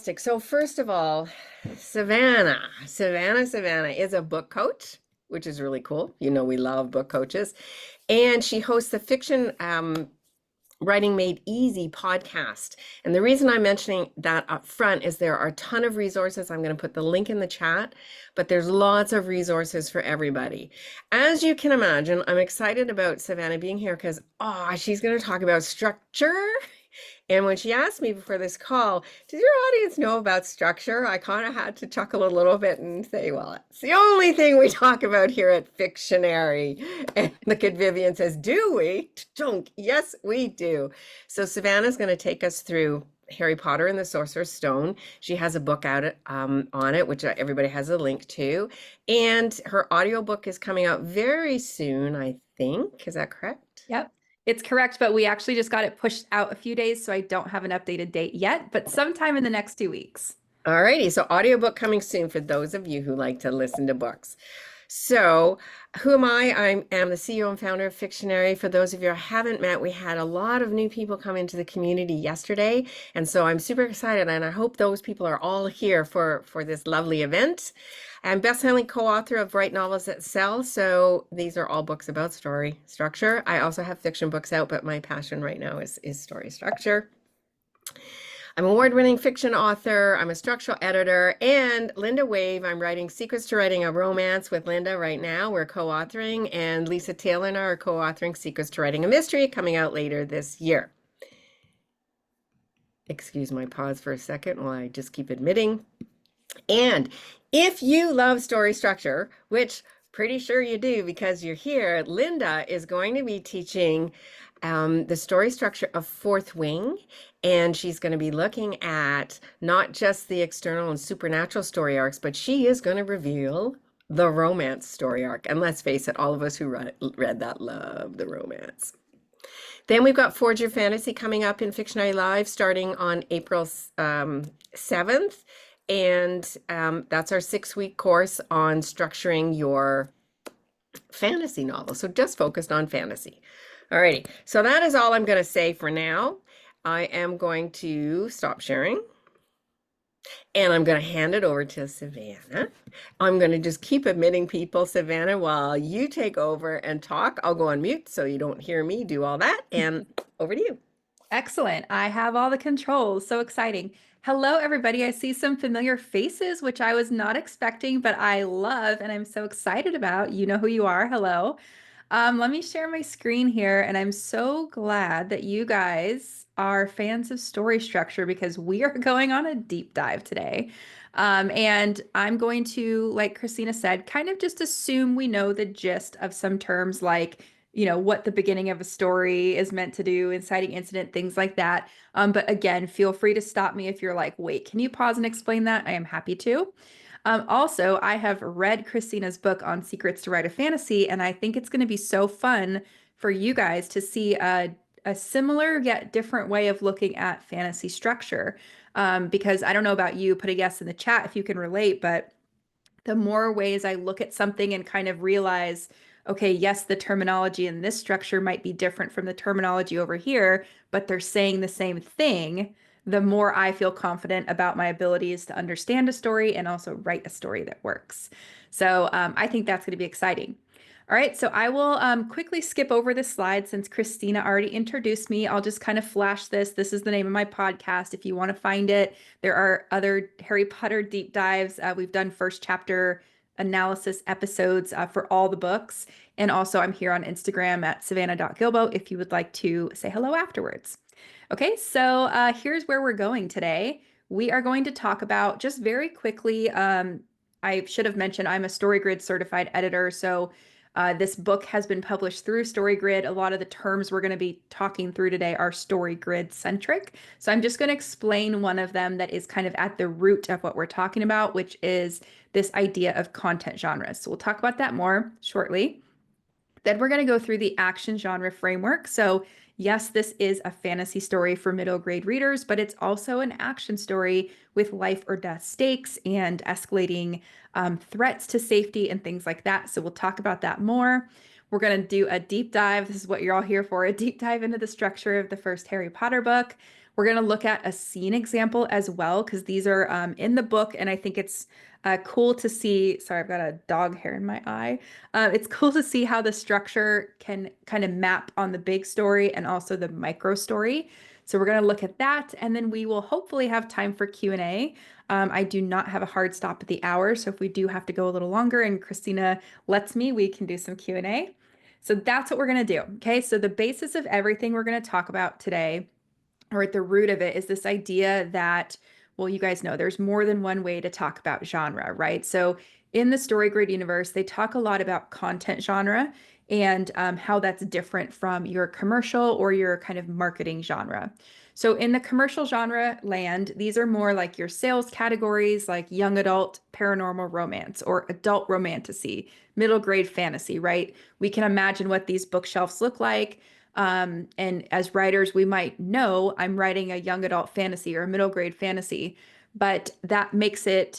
fantastic. So first of all, Savannah is a book coach, which is really cool. You know, we love book coaches. And she hosts the Fiction Writing Made Easy podcast. And the reason I'm mentioning that up front is there are a ton of resources. I'm going to put the link in the chat, but there's lots of resources for everybody. As you can imagine, I'm excited about Savannah being here because, she's going to talk about structure. And when she asked me before this call, does your audience know about structure? I kind of had to chuckle a little bit and say, well, it's the only thing we talk about here at Fictionary. And look at Vivian says, do we? Don't. Yes, we do. So Savannah's going to take us through Harry Potter and the Sorcerer's Stone. She has a book out on it, which everybody has a link to. And her audiobook is coming out very soon, I think. Is that correct? Yep, it's correct, but we actually just got it pushed out a few days, so I don't have an updated date yet, but sometime in the next 2 weeks. All righty, so audiobook coming soon for those of you who like to listen to books. So, who am I? I am the CEO and founder of Fictionary. For those of you who haven't met, we had a lot of new people come into the community yesterday, and so I'm super excited, and I hope those people are all here for this lovely event. I'm best-selling co-author of Write Novels That Sell, so these are all books about story structure. I also have fiction books out, but my passion right now is story structure. I'm an award-winning fiction author, I'm a structural editor, and Linda Wave, I'm writing Secrets to Writing a Romance with Linda right now. We're co-authoring, and Lisa Taylor and I are co-authoring Secrets to Writing a Mystery, coming out later this year. Excuse my pause for a second while I just keep admitting. And if you love story structure, which pretty sure you do because you're here, Linda is going to be teaching the story structure of Fourth Wing, and she's going to be looking at not just the external and supernatural story arcs, but she is going to reveal the romance story arc. And let's face it, all of us who read that love the romance. Then we've got Forge Your Fantasy coming up in Fictionary Live starting on April 7th. And that's our 6-week course on structuring your fantasy novel. So just focused on fantasy. Alrighty, so that is all I'm going to say for now. I am going to stop sharing. And I'm going to hand it over to Savannah. I'm going to just keep admitting people, Savannah, while you take over and talk. I'll go on mute so you don't hear me do all that. And over to you. Excellent. I have all the controls. So exciting. Hello, everybody. I see some familiar faces, which I was not expecting, but I love and I'm so excited about. You know who you are. Hello. Let me share my screen here, and I'm so glad that you guys are fans of story structure because we are going on a deep dive today. And I'm going to, like Christina said, kind of just assume we know the gist of some terms like, what the beginning of a story is meant to do, inciting incident, things like that. But again, feel free to stop me if you're like, wait, can you pause and explain that? I am happy to. Also, I have read Christina's book on Secrets to Write a Fantasy, and I think it's going to be so fun for you guys to see a similar yet different way of looking at fantasy structure. Because I don't know about you, put a yes in the chat if you can relate, but the more ways I look at something and kind of realize, okay, yes, the terminology in this structure might be different from the terminology over here, but they're saying the same thing, the more I feel confident about my abilities to understand a story and also write a story that works. So I think that's going to be exciting. All right, so I will quickly skip over this slide since Christina already introduced me. I'll just kind of flash this. This is the name of my podcast. If you want to find it, there are other Harry Potter deep dives. We've done first chapter analysis episodes for all the books. And also I'm here on Instagram at savannah.gilbo if you would like to say hello afterwards. Okay, so here's where we're going today. We are going to talk about just very quickly, I should have mentioned I'm a StoryGrid certified editor, so this book has been published through StoryGrid. A lot of the terms we're going to be talking through today are StoryGrid centric. So I'm just going to explain one of them that is kind of at the root of what we're talking about, which is this idea of content genres. So we'll talk about that more shortly. Then we're going to go through the action genre framework. So yes, this is a fantasy story for middle grade readers, but it's also an action story with life or death stakes and escalating threats to safety and things like that. So we'll talk about that more. We're going to do a deep dive. This is what you're all here for, a deep dive into the structure of the first Harry Potter book. We're going to look at a scene example as well, because these are in the book, and I think it's cool to see. Sorry, I've got a dog hair in my eye. It's cool to see how the structure can kind of map on the big story and also the micro story. So we're going to look at that, and then we will hopefully have time for Q&A. I do not have a hard stop at the hour, so if we do have to go a little longer and Christina lets me, we can do some Q&A. So that's what we're going to do. Okay, so the basis of everything we're going to talk about today, or at the root of it, is this idea that, well, you guys know there's more than one way to talk about genre, right? So in the StoryGrid universe, they talk a lot about content genre and how that's different from your commercial or your kind of marketing genre. So in the commercial genre land, these are more like your sales categories, like young adult paranormal romance or adult romantasy, middle grade fantasy, right? We can imagine what these bookshelves look like. And as writers, we might know I'm writing a young adult fantasy or a middle grade fantasy, but that makes it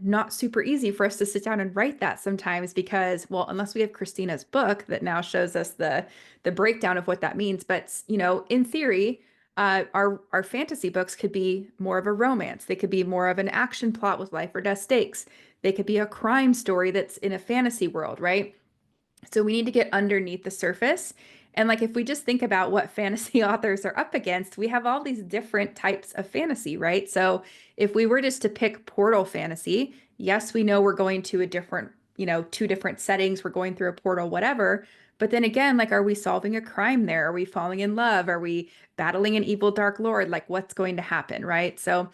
not super easy for us to sit down and write that sometimes because, well, unless we have Christina's book that now shows us the breakdown of what that means. But in theory, our fantasy books could be more of a romance. They could be more of an action plot with life or death stakes. They could be a crime story that's in a fantasy world, right? So we need to get underneath the surface. And like if we just think about what fantasy authors are up against, we have all these different types of fantasy, right? So if we were just to pick portal fantasy, yes, we know we're going to a different, two different settings, we're going through a portal, whatever. But then again, like, are we solving a crime there? Are we falling in love? Are we battling an evil dark lord? Like, what's going to happen, right? So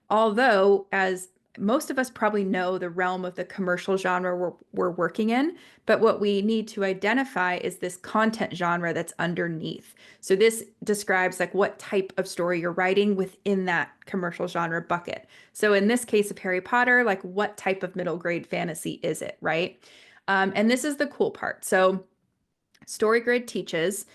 although, as most of us probably know the realm of the commercial genre we're working in, but what we need to identify is this content genre that's underneath. So this describes like what type of story you're writing within that commercial genre bucket. So in this case of Harry Potter, like what type of middle grade fantasy is it, right? And this is the cool part. So StoryGrid teaches.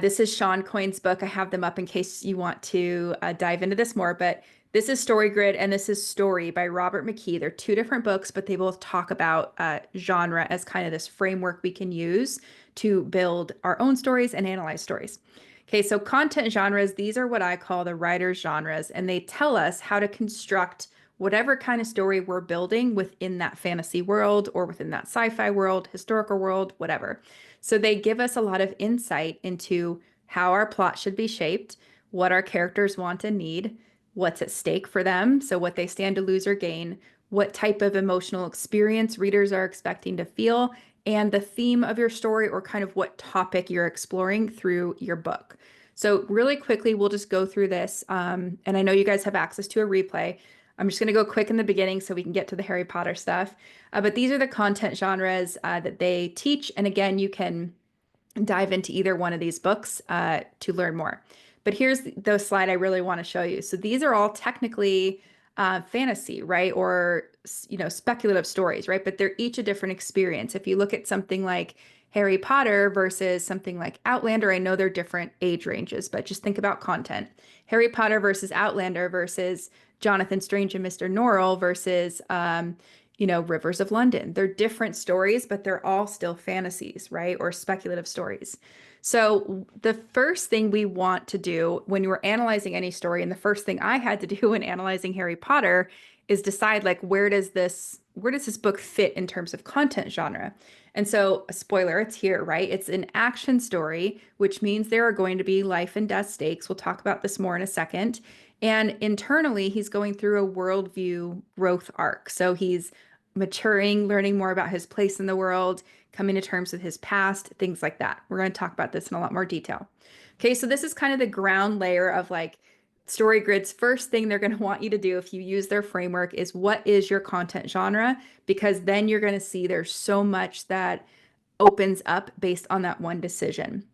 This is Sean Coyne's book. I have them up in case you want to dive into this more, but this is StoryGrid and this is Story by Robert McKee. They're two different books, but they both talk about genre as kind of this framework we can use to build our own stories and analyze stories. Okay, so content genres, these are what I call the writer's genres, and they tell us how to construct whatever kind of story we're building within that fantasy world or within that sci-fi world, historical world, whatever. So they give us a lot of insight into how our plot should be shaped, what our characters want and need, what's at stake for them, so what they stand to lose or gain, what type of emotional experience readers are expecting to feel, and the theme of your story or kind of what topic you're exploring through your book. So really quickly, we'll just go through this. And I know you guys have access to a replay. I'm just going to go quick in the beginning so we can get to the Harry Potter stuff. But these are the content genres that they teach. And again, you can dive into either one of these books to learn more. But here's the slide I really want to show you. So these are all technically fantasy, right? Or, speculative stories, right? But they're each a different experience. If you look at something like Harry Potter versus something like Outlander, I know they're different age ranges, but just think about content. Harry Potter versus Outlander versus Jonathan Strange and Mr. Norrell versus, Rivers of London. They're different stories, but they're all still fantasies, right? Or speculative stories. So the first thing we want to do when you're analyzing any story, and the first thing I had to do when analyzing Harry Potter is decide like where does this book fit in terms of content genre? And so a spoiler, it's here, right? It's an action story, which means there are going to be life and death stakes. We'll talk about this more in a second. And internally, he's going through a worldview growth arc. So he's maturing, learning more about his place in the world, coming to terms with his past, things like that. We're going to talk about this in a lot more detail. Okay, so this is kind of the ground layer of like StoryGrid's first thing they're going to want you to do if you use their framework is what is your content genre? Because then you're going to see there's so much that opens up based on that one decision.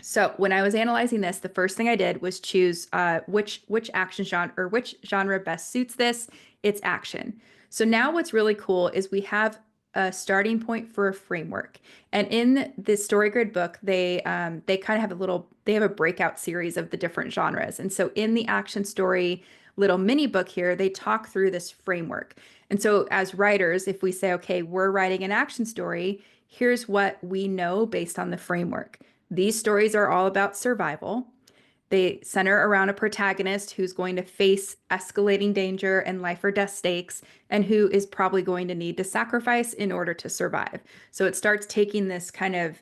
So when I was analyzing this, the first thing I did was choose which action genre or which genre best suits this. It's action. So now what's really cool is we have a starting point for a framework. And in this StoryGrid book, they kind of have they have a breakout series of the different genres. And so in the action story little mini book here, they talk through this framework. And so as writers, if we say, okay, we're writing an action story, here's what we know based on the framework. These stories are all about survival. They center around a protagonist who's going to face escalating danger and life or death stakes, and who is probably going to need to sacrifice in order to survive. So it starts taking this kind of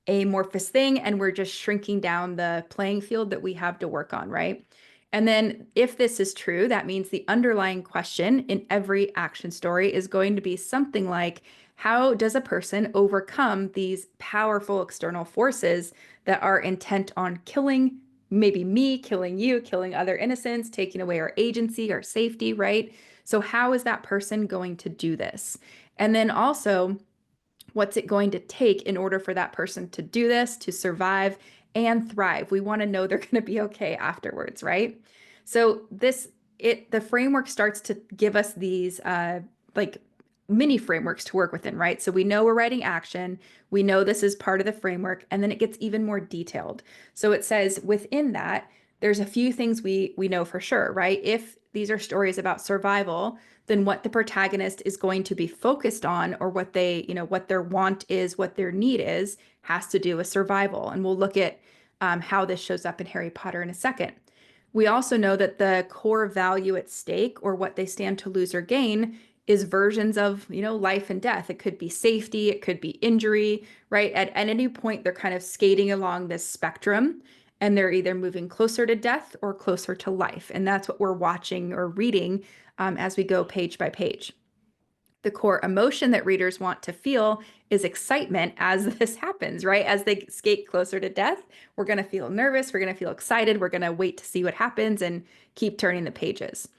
amorphous thing, and we're just shrinking down the playing field that we have to work on, right? And then if this is true, that means the underlying question in every action story is going to be something like, how does a person overcome these powerful external forces that are intent on killing maybe me, killing you, killing other innocents, taking away our agency, our safety, right? So how is that person going to do this? And then also, what's it going to take in order for that person to do this, to survive and thrive? We want to know they're going to be okay afterwards, right? So the framework starts to give us these like mini frameworks to work within, right? So we know we're writing action, we know this is part of the framework, and then it gets even more detailed. So it says within that, there's a few things we know for sure, right? If these are stories about survival, then what the protagonist is going to be focused on, or what what their want is, what their need is, has to do with survival. And we'll look at how this shows up in Harry Potter in a second. We also know that the core value at stake, or what they stand to lose or gain, is versions of, life and death. It could be safety, it could be injury, right? At any point, they're kind of skating along this spectrum, and they're either moving closer to death or closer to life. And that's what we're watching or reading as we go page by page. The core emotion that readers want to feel is excitement as this happens, right? As they skate closer to death, we're going to feel nervous, we're going to feel excited, we're going to wait to see what happens and keep turning the pages.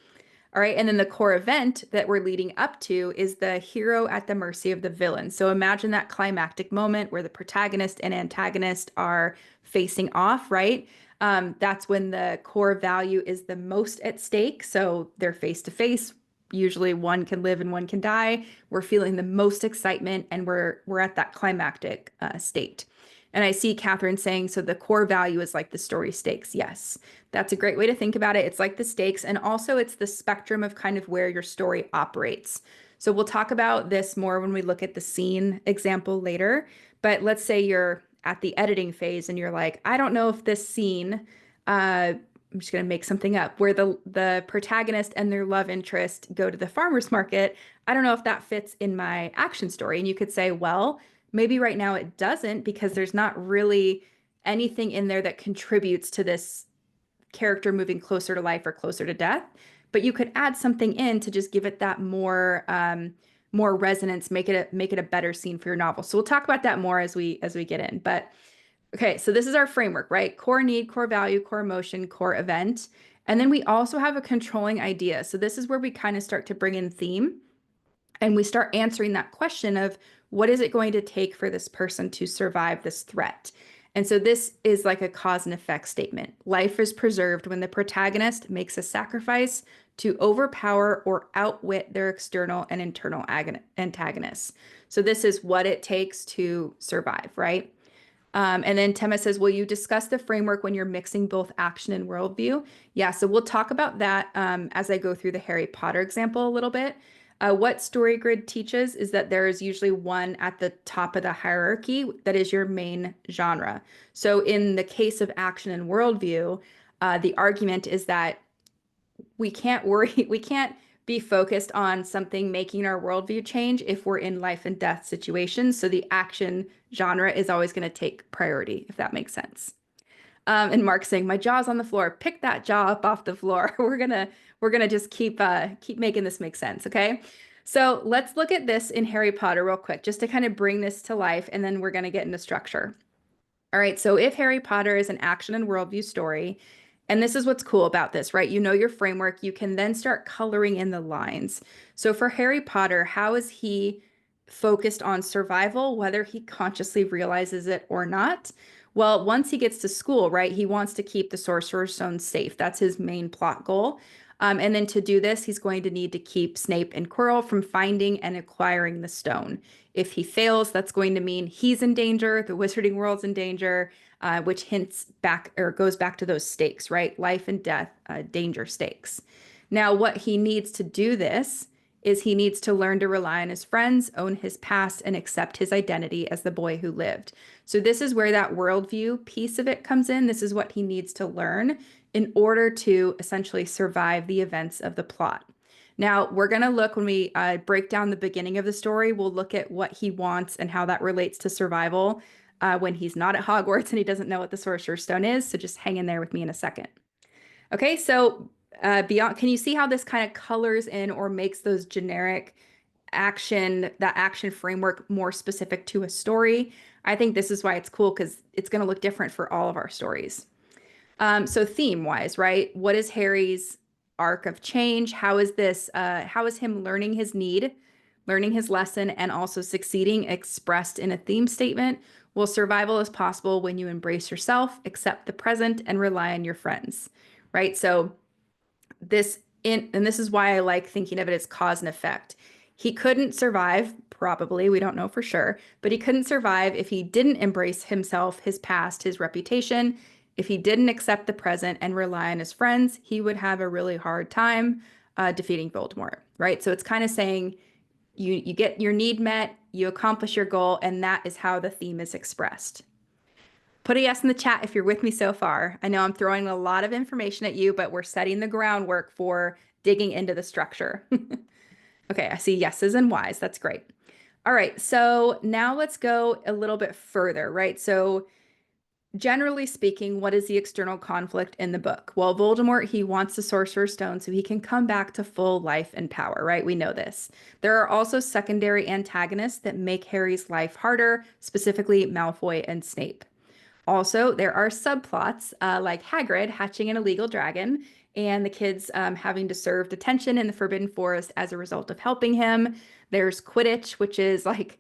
All right. And then the core event that we're leading up to is the hero at the mercy of the villain. So imagine that climactic moment where the protagonist and antagonist are facing off, right? That's when the core value is the most at stake. So they're face to face. Usually one can live and one can die. We're feeling the most excitement, and we're at that climactic state. And I see Catherine saying, so the core value is like the story stakes. Yes, that's a great way to think about it. It's like the stakes, and also it's the spectrum of kind of where your story operates. So we'll talk about this more when we look at the scene example later. But let's say you're at the editing phase and you're like, I don't know if this scene, I'm just going to make something up, where the protagonist and their love interest go to the farmer's market. I don't know if that fits in my action story. And you could say, well, maybe right now it doesn't, because there's not really anything in there that contributes to this character moving closer to life or closer to death. But you could add something in to just give it that more resonance, make it a better scene for your novel. So we'll talk about that more as we get in. But okay, so this is our framework, right? Core need, core value, core emotion, core event. And then we also have a controlling idea. So this is where we kind of start to bring in theme, and we start answering that question of, what is it going to take for this person to survive this threat? And so this is like a cause and effect statement. Life is preserved when the protagonist makes a sacrifice to overpower or outwit their external and internal antagonists. So this is what it takes to survive, right? And then Tema says, will you discuss the framework when you're mixing both action and worldview? Yeah, so we'll talk about that as I go through the Harry Potter example a little bit. What StoryGrid teaches is that there is usually one at the top of the hierarchy that is your main genre. So in the case of action and worldview, the argument is that we can't be focused on something making our worldview change if we're in life and death situations. So the action genre is always going to take priority, if that makes sense. And Mark's saying, my jaw's on the floor. Pick that jaw up off the floor. We're gonna just keep making this make sense, okay? So let's look at this in Harry Potter real quick, just to kind of bring this to life, and then we're gonna get into structure. All right, so if Harry Potter is an action and worldview story, and this is what's cool about this, right? You know your framework, you can then start coloring in the lines. So for Harry Potter, how is he focused on survival, whether he consciously realizes it or not? Well, once he gets to school, right, he wants to keep the Sorcerer's Stone safe. That's his main plot goal. And then to do this, he's going to need to keep Snape and Quirrell from finding and acquiring the stone. If he fails, that's going to mean he's in danger, the wizarding world's in danger, which hints back or goes back to those stakes, right? Life and death, danger stakes. Now, what he needs to do this is he needs to learn to rely on his friends, own his past, and accept his identity as the boy who lived. So this is where that worldview piece of it comes in. This is what he needs to learn in order to essentially survive the events of the plot. Now, we're going to look when we break down the beginning of the story, we'll look at what he wants and how that relates to survival when he's not at Hogwarts and he doesn't know what the Sorcerer's Stone is. So just hang in there with me in a second. Okay, so beyond, can you see how this kind of colors in or makes those generic that action framework more specific to a story? I think this is why it's cool because it's going to look different for all of our stories. So theme wise, right? What is Harry's arc of change? How is this, how is him learning his need, learning his lesson, and also succeeding expressed in a theme statement? Well, survival is possible when you embrace yourself, accept the present, and rely on your friends, right? So and this is why I like thinking of it as cause and effect. He couldn't survive, probably, we don't know for sure, but he couldn't survive if he didn't embrace himself, his past, his reputation. If he didn't accept the present and rely on his friends, he would have a really hard time defeating Voldemort, right? So it's kind of saying you get your need met, you accomplish your goal, and that is how the theme is expressed. Put a yes in the chat if you're with me so far. I know I'm throwing a lot of information at you, but we're setting the groundwork for digging into the structure. Okay, I see yeses and Ys. That's great. All right, so now let's go a little bit further, right? So generally speaking, what is the external conflict in the book? Well, Voldemort, he wants the Sorcerer's Stone so he can come back to full life and power, right? We know this. There are also secondary antagonists that make Harry's life harder, specifically Malfoy and Snape. Also, there are subplots like Hagrid hatching an illegal dragon and the kids having to serve detention in the Forbidden Forest as a result of helping him. There's Quidditch, which is like,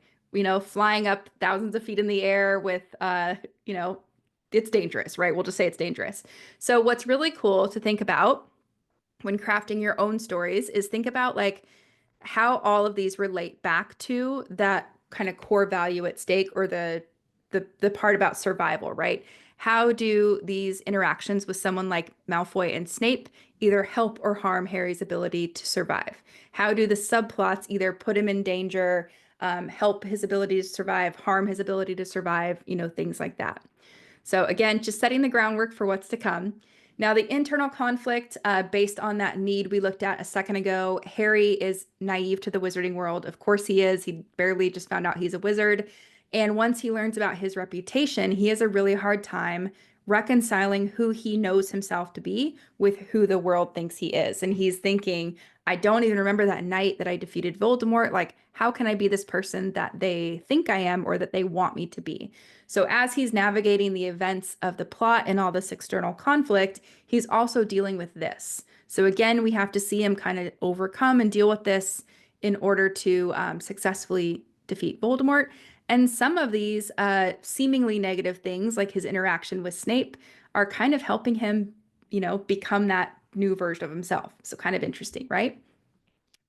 flying up thousands of feet in the air with, it's dangerous, right? We'll just say it's dangerous. So what's really cool to think about when crafting your own stories is think about like how all of these relate back to that kind of core value at stake or the part about survival, right? How do these interactions with someone like Malfoy and Snape either help or harm Harry's ability to survive? How do the subplots either put him in danger, help his ability to survive, harm his ability to survive, things like that. So again, just setting the groundwork for what's to come. Now, the internal conflict, based on that need we looked at a second ago, Harry is naive to the wizarding world. Of course he is. He barely just found out he's a wizard. And once he learns about his reputation, he has a really hard time reconciling who he knows himself to be with who the world thinks he is. And he's thinking, I don't even remember that night that I defeated Voldemort. Like, how can I be this person that they think I am or that they want me to be? So as he's navigating the events of the plot and all this external conflict, he's also dealing with this. So again, we have to see him kind of overcome and deal with this in order to successfully defeat Voldemort. And some of these seemingly negative things, like his interaction with Snape, are kind of helping him, become that new version of himself. So kind of interesting, right?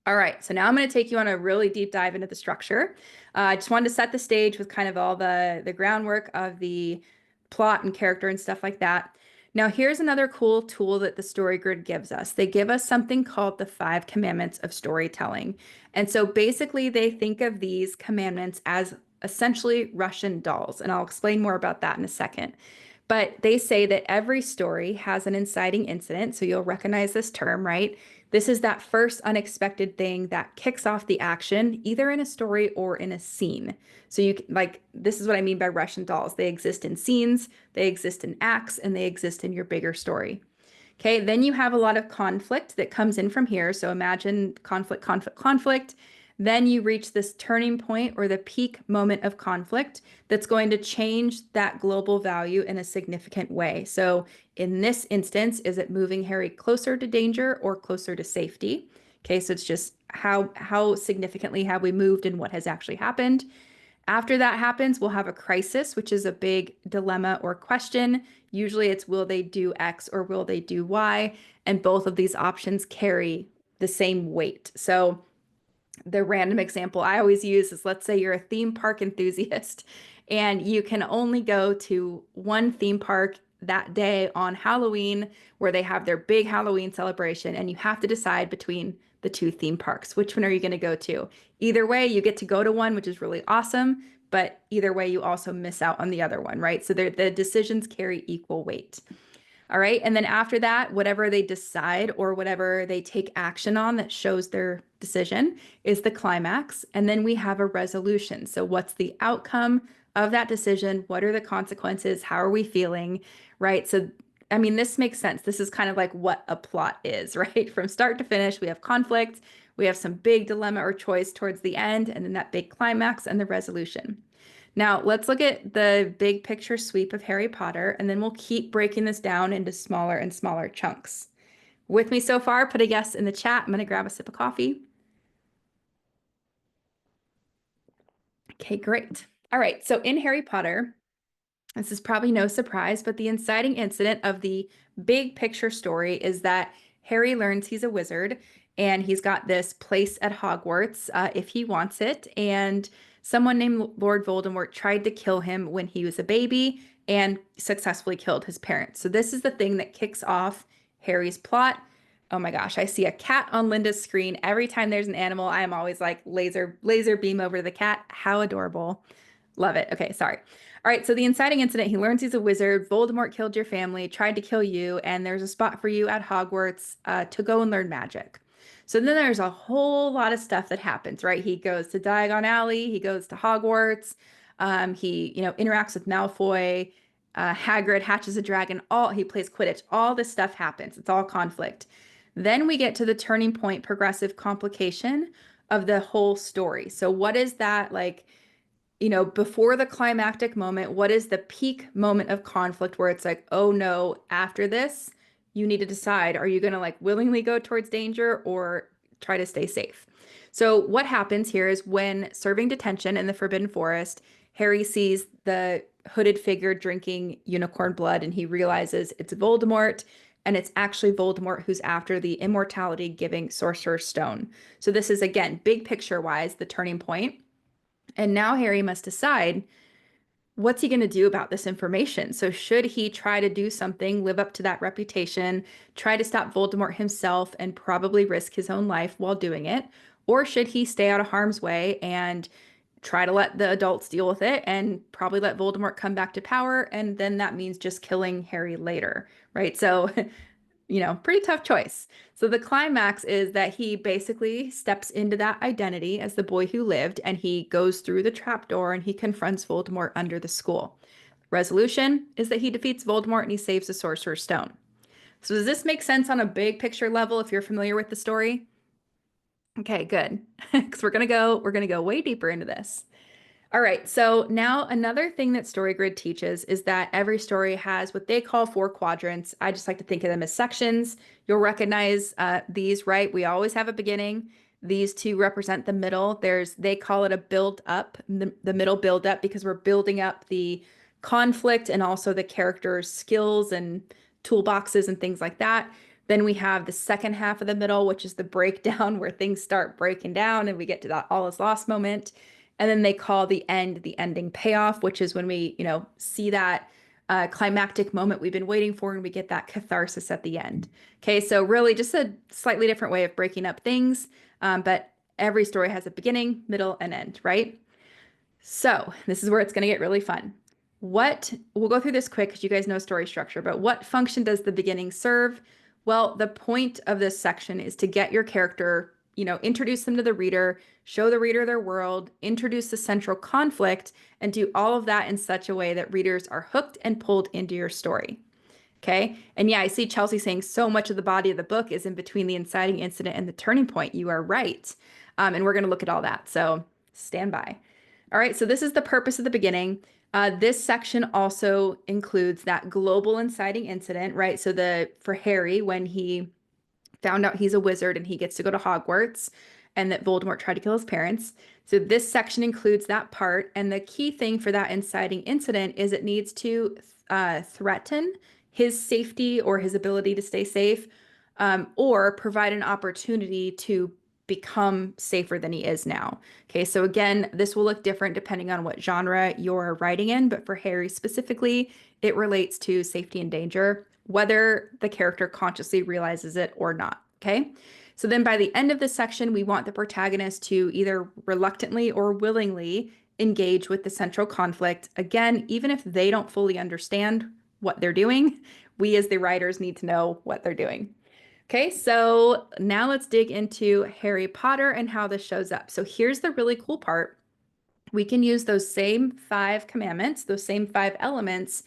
All right, so now I'm going to take you on a really deep dive into the structure. I just wanted to set the stage with kind of all the groundwork of the plot and character and stuff like that. Now, here's another cool tool that the Story Grid gives us. They give us something called the 5 commandments of storytelling. And so basically, they think of these commandments as essentially Russian dolls. And I'll explain more about that in a second. But they say that every story has an inciting incident. So you'll recognize this term, right? This is that first unexpected thing that kicks off the action, either in a story or in a scene. So this is what I mean by Russian dolls. They exist in scenes, they exist in acts, and they exist in your bigger story. Okay, then you have a lot of conflict that comes in from here. So imagine conflict, conflict, conflict. Then you reach this turning point or the peak moment of conflict that's going to change that global value in a significant way. So in this instance, is it moving Harry closer to danger or closer to safety? Okay, so it's just how significantly have we moved and what has actually happened. After that happens, we'll have a crisis, which is a big dilemma or question. Usually it's will they do X or will they do Y? And both of these options carry the same weight. So the random example I always use is, let's say you're a theme park enthusiast and you can only go to one theme park that day on Halloween where they have their big Halloween celebration, and you have to decide between the two theme parks. Which one are you going to go to? Either way, you get to go to one, which is really awesome, but either way, you also miss out on the other one, right? So the decisions carry equal weight. All right. And then after that, whatever they decide or whatever they take action on that shows their decision is the climax. And then we have a resolution. So, what's the outcome of that decision? What are the consequences? How are we feeling? Right. So, I mean, this makes sense. This is kind of like what a plot is, right? From start to finish, we have conflict, we have some big dilemma or choice towards the end, and then that big climax and the resolution. Now, let's look at the big picture sweep of Harry Potter, and then we'll keep breaking this down into smaller and smaller chunks. With me so far, put a yes in the chat. I'm going to grab a sip of coffee. Okay, great. All right, so in Harry Potter, this is probably no surprise, but the inciting incident of the big picture story is that Harry learns he's a wizard and he's got this place at Hogwarts if he wants it. And someone named Lord Voldemort tried to kill him when he was a baby and successfully killed his parents. So this is the thing that kicks off Harry's plot. Oh my gosh, I see a cat on Linda's screen. Every time there's an animal, I am always like laser beam over the cat. How adorable. Love it. Okay, sorry. All right, so the inciting incident, he learns he's a wizard. Voldemort killed your family, tried to kill you, and there's a spot for you at Hogwarts to go and learn magic. So then there's a whole lot of stuff that happens, right? He goes to Diagon Alley, he goes to Hogwarts, he, interacts with Malfoy, Hagrid hatches a dragon, he plays Quidditch. All this stuff happens. It's all conflict. Then we get to the turning point, progressive complication of the whole story. So what is that like? Before the climactic moment, what is the peak moment of conflict where it's like, oh no, after this, you need to decide, are you going to like willingly go towards danger or try to stay safe? So what happens here is when serving detention in the Forbidden Forest, Harry sees the hooded figure drinking unicorn blood and he realizes it's Voldemort and it's actually Voldemort who's after the immortality giving Sorcerer's Stone. So this is again, big picture wise, the turning point. And now Harry must decide what's he going to do about this information. So should he try to do something, live up to that reputation, try to stop Voldemort himself and probably risk his own life while doing it? Or should he stay out of harm's way and try to let the adults deal with it and probably let Voldemort come back to power? And then that means just killing Harry later, right? So pretty tough choice. So the climax is that he basically steps into that identity as the boy who lived and he goes through the trapdoor and he confronts Voldemort under the school. Resolution is that he defeats Voldemort and he saves the Sorcerer's Stone. So does this make sense on a big picture level if you're familiar with the story? Okay, good. Because we're gonna go way deeper into this. All right, so now another thing that StoryGrid teaches is that every story has what they call 4 quadrants. I just like to think of them as sections. You'll recognize these, right? We always have a beginning. These two represent the middle. They call it a build up, the middle build up, because we're building up the conflict and also the characters' skills and toolboxes and things like that. Then we have the second half of the middle, which is the breakdown where things start breaking down and we get to that all is lost moment. And then they call the ending payoff, which is when we, see that climactic moment we've been waiting for and we get that catharsis at the end. Okay, so really just a slightly different way of breaking up things, but every story has a beginning, middle, and end, right? So this is where it's going to get really fun. We'll go through this quick because you guys know story structure, but what function does the beginning serve? Well, the point of this section is to get your character, introduce them to the reader, show the reader their world, introduce the central conflict, and do all of that in such a way that readers are hooked and pulled into your story. Okay. And yeah, I see Chelsea saying so much of the body of the book is in between the inciting incident and the turning point. You are right. And we're going to look at all that. So stand by. All right. So this is the purpose of the beginning. This section also includes that global inciting incident, right? So for Harry, when he found out he's a wizard and he gets to go to Hogwarts and that Voldemort tried to kill his parents. So this section includes that part. And the key thing for that inciting incident is it needs to threaten his safety or his ability to stay safe, or provide an opportunity to become safer than he is now. Okay, so again, this will look different depending on what genre you're writing in, but for Harry specifically, it relates to safety and danger, whether the character consciously realizes it or not. Okay, So then by the end of this section, we want the protagonist to either reluctantly or willingly engage with the central conflict. Again, even if they don't fully understand what they're doing, we as the writers need to know what they're doing. Okay, so now let's dig into Harry Potter and how this shows up. So here's the really cool part. We can use those same 5 commandments, those same 5 elements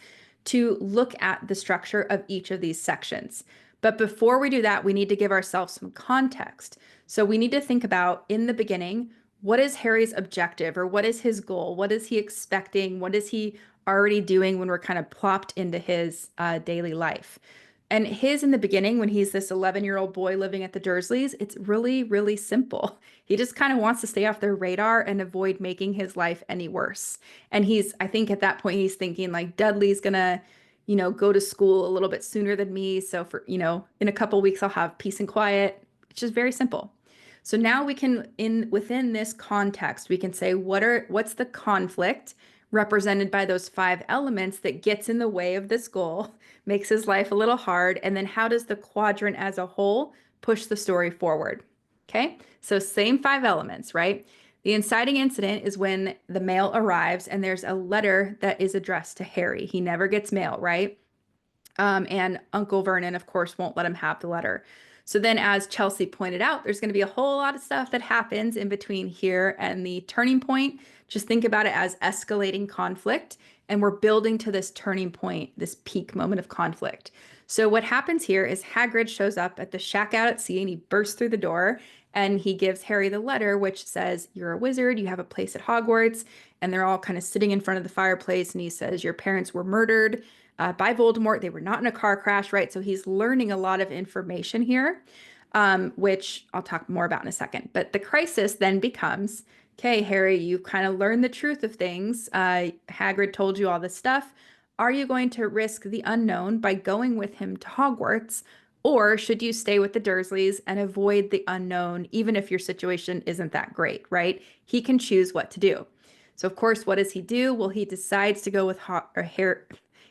to look at the structure of each of these sections. But before we do that, we need to give ourselves some context. So we need to think about in the beginning, what is Harry's objective or what is his goal? What is he expecting? What is he already doing when we're kind of plopped into his daily life? And his in the beginning, when he's this 11-year-old boy living at the Dursleys, it's really, really simple. He just kind of wants to stay off their radar and avoid making his life any worse. And I think at that point, he's thinking like Dudley's gonna, go to school a little bit sooner than me. So for, in a couple weeks, I'll have peace and quiet. It's just very simple. So now we can, within this context, we can say, what's the conflict represented by those 5 elements that gets in the way of this goal, makes his life a little hard, and then how does the quadrant as a whole push the story forward? Okay, so same 5 elements, right? The inciting incident is when the mail arrives and there's a letter that is addressed to Harry. He never gets mail, right? And Uncle Vernon, of course, won't let him have the letter. So then, as Chelsea pointed out, there's going to be a whole lot of stuff that happens in between here and the turning point. Just think about it as escalating conflict, and we're building to this turning point, this peak moment of conflict. So what happens here is Hagrid shows up at the shack out at sea, and he bursts through the door, and he gives Harry the letter, which says, "You're a wizard, you have a place at Hogwarts," and they're all kind of sitting in front of the fireplace, and he says, "Your parents were murdered by Voldemort. They were not in a car crash," right? So he's learning a lot of information here, which I'll talk more about in a second. But the crisis then becomes, okay, Harry, you kind of learned the truth of things. Hagrid told you all this stuff. Are you going to risk the unknown by going with him to Hogwarts? Or should you stay with the Dursleys and avoid the unknown, even if your situation isn't that great, right? He can choose what to do. So, of course, what does he do? Well, he decides to go with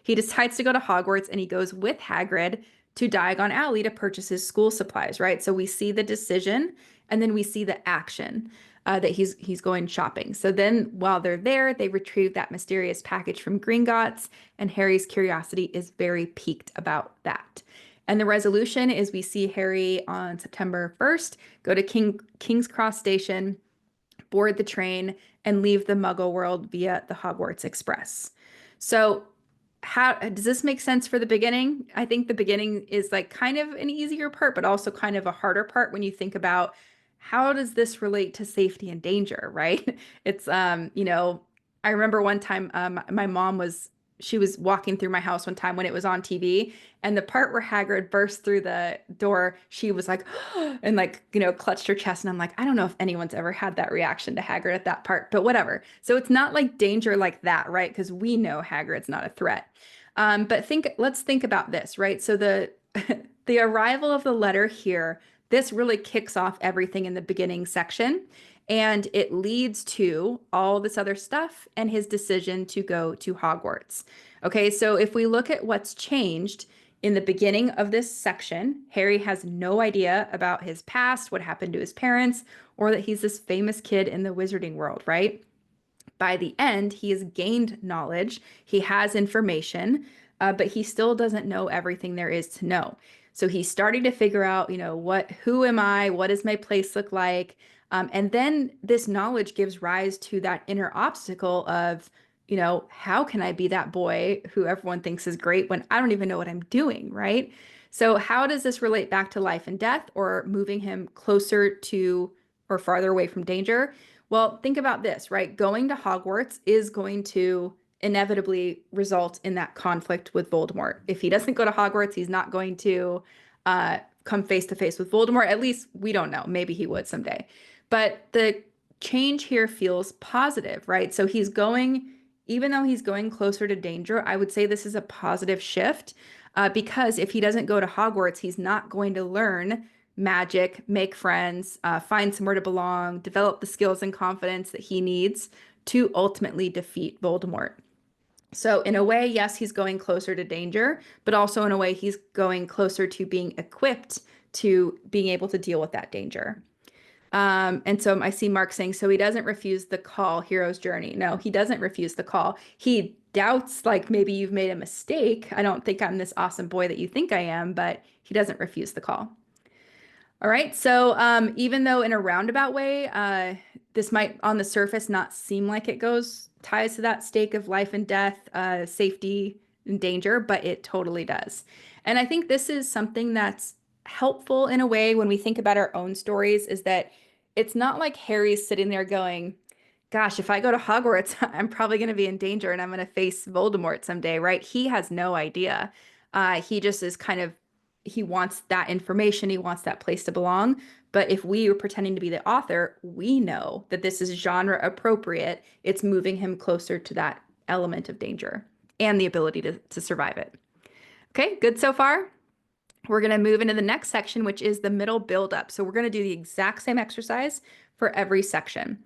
he decides to go to Hogwarts, and he goes with Hagrid to Diagon Alley to purchase his school supplies, right? So we see the decision, and then we see the action that he's going shopping. So then while they're there, they retrieve that mysterious package from Gringotts, and Harry's curiosity is very piqued about that. And the resolution is we see Harry on September 1st go to King's Cross Station, board the train, and leave the Muggle world via the Hogwarts Express. So how does this make sense for the beginning? I think the beginning is like kind of an easier part, but also kind of a harder part when you think about how does this relate to safety and danger, right? It's I remember one time my mom she was walking through my house one time when it was on TV, and the part where Hagrid burst through the door, she was like, and like, clutched her chest. And I'm like, I don't know if anyone's ever had that reaction to Hagrid at that part, but whatever. So it's not like danger like that, right? Because we know Hagrid's not a threat. But let's think about this, right? So the the arrival of the letter here, this really kicks off everything in the beginning section. And it leads to all this other stuff and his decision to go to Hogwarts. Okay, so if we look at what's changed in the beginning of this section, Harry has no idea about his past, what happened to his parents, or that he's this famous kid in the wizarding world, right? By the end, he has gained knowledge, he has information, but he still doesn't know everything there is to know. So he's starting to figure out, who am I? What does my place look like? And then this knowledge gives rise to that inner obstacle of, how can I be that boy who everyone thinks is great when I don't even know what I'm doing, right? So how does this relate back to life and death or moving him closer to or farther away from danger? Well, think about this, right? Going to Hogwarts is going to inevitably result in that conflict with Voldemort. If he doesn't go to Hogwarts, he's not going to come face to face with Voldemort. At least we don't know. Maybe he would someday. But the change here feels positive, right? So even though he's going closer to danger, I would say this is a positive shift because if he doesn't go to Hogwarts, he's not going to learn magic, make friends, find somewhere to belong, develop the skills and confidence that he needs to ultimately defeat Voldemort. So in a way, yes, he's going closer to danger, but also in a way, he's going closer to being equipped to being able to deal with that danger. And so I see Mark saying, so he doesn't refuse the call, hero's journey. No, he doesn't refuse the call. He doubts, like, maybe you've made a mistake. I don't think I'm this awesome boy that you think I am, but he doesn't refuse the call. All right. So even though in a roundabout way, this might on the surface not seem like it ties to that stake of life and death, safety and danger, but it totally does. And I think this is something that's helpful in a way when we think about our own stories, is that it's not like Harry's sitting there going, gosh, if I go to Hogwarts, I'm probably going to be in danger and I'm going to face Voldemort someday, right? He has no idea. He just is kind of, he wants that information. He wants that place to belong. But if we are pretending to be the author, we know that this is genre appropriate. It's moving him closer to that element of danger and the ability to survive it. Okay, good so far? We're going to move into the next section, which is the middle buildup. So we're going to do the exact same exercise for every section.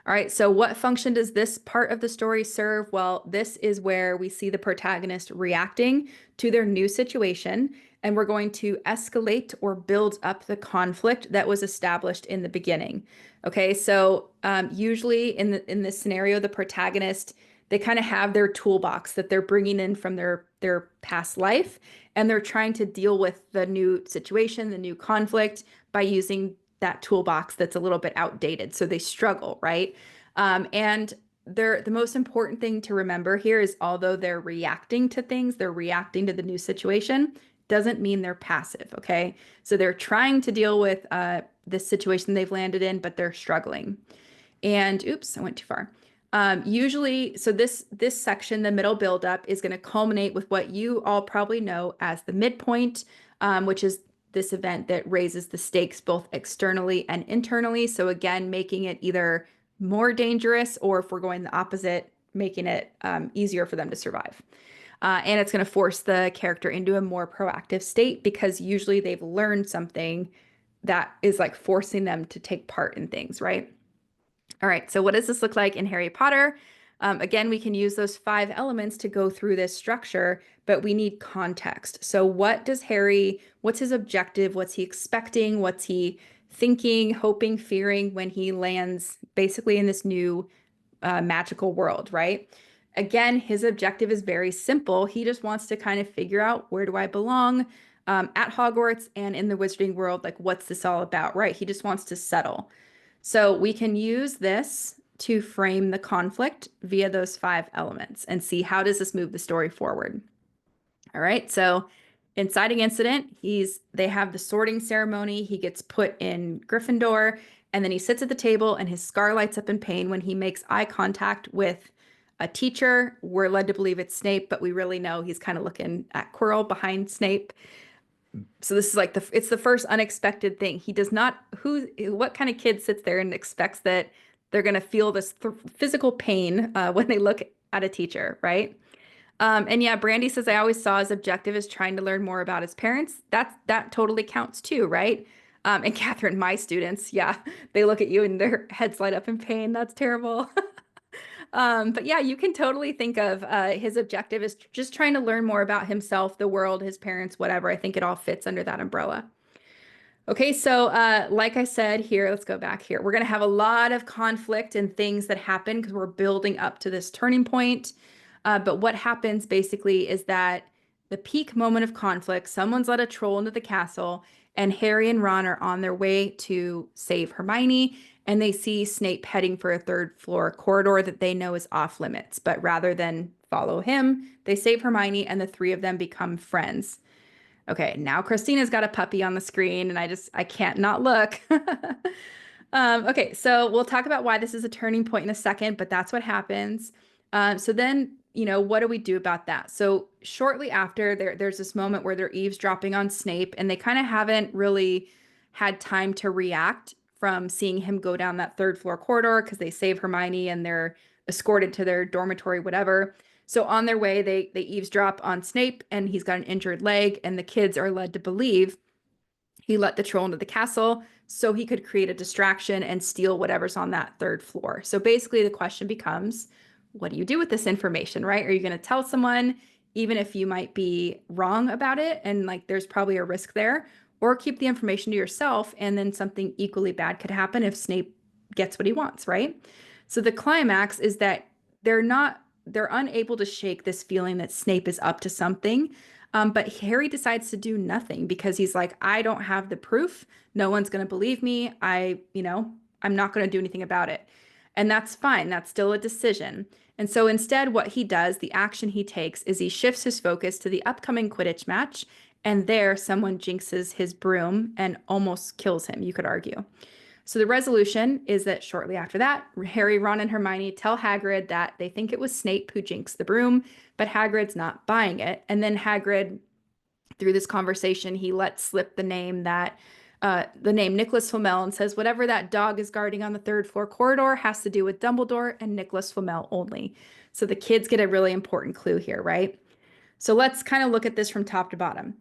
All right, so what function does this part of the story serve? Well, this is where we see the protagonist reacting to their new situation, and we're going to escalate or build up the conflict that was established in the beginning. Okay, so usually in this scenario, the protagonist, they kind of have their toolbox that they're bringing in from their past life, and they're trying to deal with the new situation, the new conflict, by using that toolbox that's a little bit outdated. So they struggle, right? And the most important thing to remember here is, although they're reacting to things, they're reacting to the new situation, doesn't mean they're passive, okay? So they're trying to deal with this situation they've landed in, but they're struggling. And oops, I went too far. Usually, so this section, the middle buildup, is going to culminate with what you all probably know as the midpoint, which is this event that raises the stakes both externally and internally. So again, making it either more dangerous, or if we're going the opposite, making it easier for them to survive. And it's going to force the character into a more proactive state, because usually they've learned something that is like forcing them to take part in things, right? All right, so what does this look like in Harry Potter? Again, we can use those 5 elements to go through this structure, but we need context. So what's his objective? What's he expecting? What's he thinking, hoping, fearing when he lands basically in this new magical world, right? Again, his objective is very simple. He just wants to kind of figure out, where do I belong at Hogwarts and in the wizarding world? Like, what's this all about, right? He just wants to settle. So we can use this to frame the conflict via those 5 elements and see, how does this move the story forward? All right, so inciting incident, they have the sorting ceremony. He gets put in Gryffindor, and then he sits at the table and his scar lights up in pain when he makes eye contact with a teacher. We're led to believe it's Snape, but we really know he's kind of looking at Quirrell behind Snape. So this is like it's the first unexpected thing. He does not, what kind of kid sits there and expects that they're going to feel this physical pain when they look at a teacher, right? And yeah, Brandy says, I always saw his objective as trying to learn more about his parents. That totally counts too, right? And Catherine, my students, yeah, they look at you and their heads light up in pain. That's terrible. But yeah, you can totally think of his objective is just trying to learn more about himself, the world, his parents, whatever. I think it all fits under that umbrella. Okay, so like I said here, let's go back here. We're going to have a lot of conflict and things that happen because we're building up to this turning point. But what happens basically is that the peak moment of conflict, someone's let a troll into the castle, and Harry and Ron are on their way to save Hermione, and they see Snape heading for a 3rd floor corridor that they know is off limits. But rather than follow him, they save Hermione, and the 3 of them become friends. Okay, now Christina's got a puppy on the screen, and I can't not look. Okay, so we'll talk about why this is a turning point in a second, but that's what happens. So then, what do we do about that? So shortly after, there's this moment where they're eavesdropping on Snape, and they kind of haven't really had time to react from seeing him go down that 3rd floor corridor, because they save Hermione and they're escorted to their dormitory, whatever. So on their way, they eavesdrop on Snape, and he's got an injured leg, and the kids are led to believe he let the troll into the castle so he could create a distraction and steal whatever's on that 3rd floor. So basically the question becomes, what do you do with this information, right? Are you going to tell someone, even if you might be wrong about it and like there's probably a risk there? or keep the information to yourself, and then something equally bad could happen if Snape gets what he wants, right? So the climax is that they're unable to shake this feeling that Snape is up to something. But Harry decides to do nothing because he's like, I don't have the proof. No one's going to believe me. I'm not going to do anything about it. And that's fine. That's still a decision. And so instead, what he does, the action he takes, is he shifts his focus to the upcoming Quidditch match. And there, someone jinxes his broom and almost kills him, you could argue. So the resolution is that shortly after that, Harry, Ron, and Hermione tell Hagrid that they think it was Snape who jinxed the broom, but Hagrid's not buying it. And then Hagrid, through this conversation, he lets slip the name Nicholas Flamel and says whatever that dog is guarding on the third floor corridor has to do with Dumbledore and Nicholas Flamel only. So the kids get a really important clue here, right? So let's kind of look at this from top to bottom.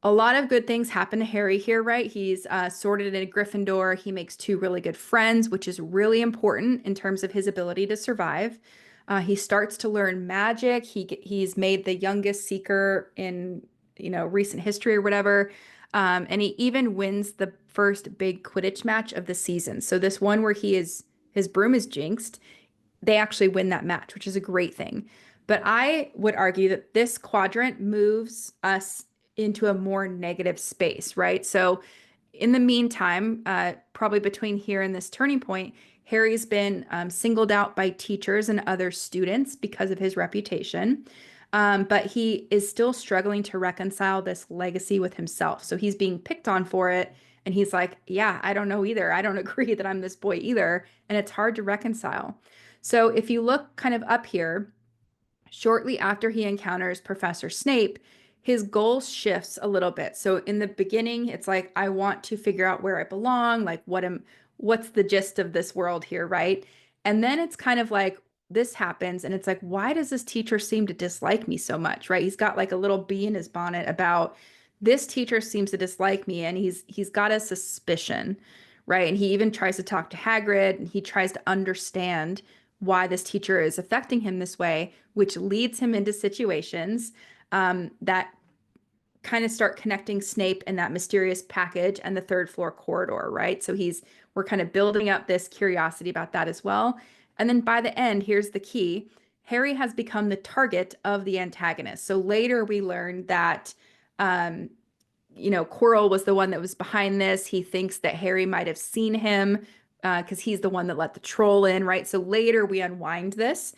A lot of good things happen to Harry here, right? He's sorted in a Gryffindor. He makes two really good friends, which is really important in terms of his ability to survive. He starts to learn magic. He's made the youngest seeker in recent history or whatever. And he even wins the first big Quidditch match of the season. So this one where his broom is jinxed, they actually win that match, which is a great thing. But I would argue that this quadrant moves us into a more negative space, right? So in the meantime, probably between here and this turning point, Harry's been singled out by teachers and other students because of his reputation. But he is still struggling to reconcile this legacy with himself. So he's being picked on for it. And he's like, yeah, I don't know either. I don't agree that I'm this boy either. And it's hard to reconcile. So if you look kind of up here, shortly after he encounters Professor Snape, his goal shifts a little bit. So in the beginning, it's like, I want to figure out where I belong, like what's the gist of this world here, right? And then it's kind of like this happens and it's like, why does this teacher seem to dislike me so much, right? He's got like a little bee in his bonnet about this teacher seems to dislike me, and he's got a suspicion, right? And he even tries to talk to Hagrid and he tries to understand why this teacher is affecting him this way, which leads him into situations that kind of start connecting Snape and that mysterious package and the third floor corridor, right? So we're kind of building up this curiosity about that as well. And then by the end, here's the key. Harry has become the target of the antagonist. So later we learn that Quirrell was the one that was behind this. He thinks that Harry might have seen him because he's the one that let the troll in, right? So later we unwind this.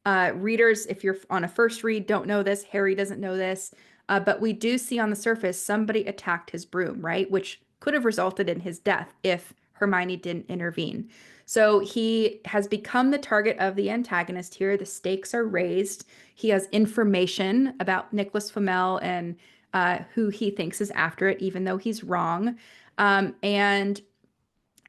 Readers, if you're on a first read, don't know this. Harry doesn't know this. But we do see on the surface somebody attacked his broom, right? Which could have resulted in his death if Hermione didn't intervene. So he has become the target of the antagonist here. The stakes are raised. He has information about Nicholas Flamel and who he thinks is after it, even though he's wrong. And